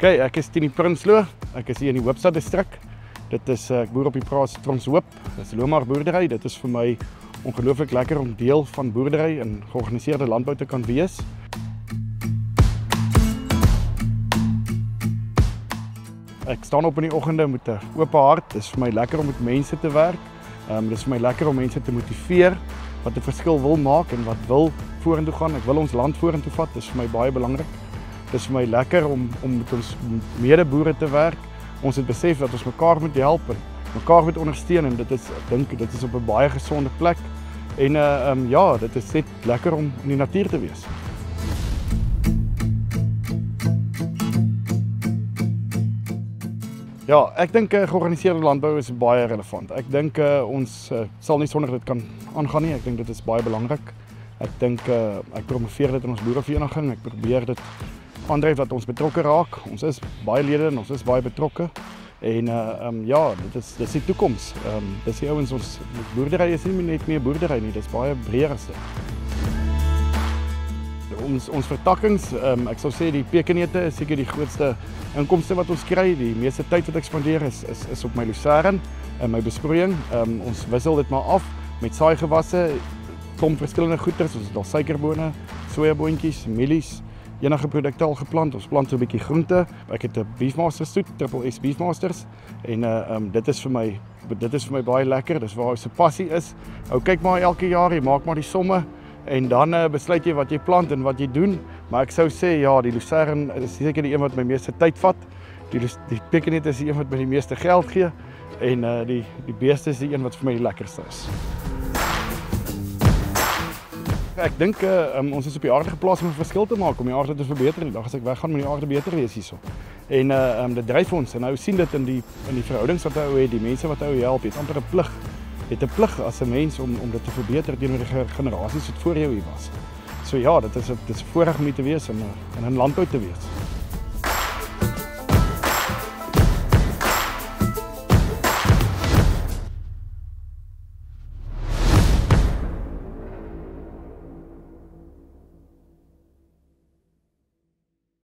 Okay, ek is Tini Prinsloo. Ek is hier in die Hoopstad distrik. Dit is ek boer op die plaas Tronshoop. Dit is Lomar boerdery. Dit is vir my ongelooflik lekker om deel van boerdery en georganiseerde landbou te kan wees. Ek staan op in die oggende met 'n oop hart. Dit is vir my lekker om met mense te werk. Dit is vir my lekker om mense te motiveer wat 'n verskil wil maak en wat wil vorentoe gaan. Ek wil ons land vorentoe vat. Dit is vir my baie belangrik. Dit is vir my lekker om met ons medeboere te werk. Ons het besef dat ons mekaar moet help en mekaar moet ondersteun en ek dink dit is op 'n baie gesonde plek. En ja, dit is net lekker om in die natuur te wees. Ja, ek dink georganiseerde landbou is baie relevant. Ek dink ons sal nie sonder dit kan aangaan nie. Ek dink dit is baie belangrik. Ek dink ek promoveer dit in ons boerevereniging. Ek probeer dit aandryf dat ons betrokke raak. Ons is baie lede en ons is baie betrokke. En ja, dit is die toekoms. Dis die ouens, ons boerdery is nie net meer boerdery nie, dis baie breër as dit. Ons vertakkings, ek sou sê die pekenneute is seker die grootste inkomste wat ons kry. Die meeste tyd wat ek spandeer is op my lucerne en my besproeiing. Ons wissel dit maar af met saaigewasse, klomp verskillende goeders. Ons het al suikerbone, sojaboontjies, mielies, enige produkte al geplant. Ons plant so 'n bietjie groente. Ek het 'n Beefmasters stoet, Triple S Beefmasters en dit is vir my baie lekker. Dis waar ons passie is. Ou kyk maar elke jaar, jy maak maar die somme en dan besluit jy wat jy plant en wat jy doen. Maar ek sou sê ja, die lucerne is seker die een wat my meeste tyd vat. Die pekenneute is die een wat my die meeste geld gee en die beeste is die een wat vir my die lekkerste is. Ek dink ons is op die aarde geplaas om 'n verskil te maak, om die aarde te verbeter. Die dag as ek weggaan, moet die aarde beter wees hierso. En dit dryf ons en nou sien dit in die verhoudings wat ou het, die mense wat ou help, het amper 'n plig. Jy het 'n plig as 'n mens om dit te verbeter teenoor die generasies wat voor jou hier was. So ja, dit is 'n voorreg om hier te wees en in landbou te wees.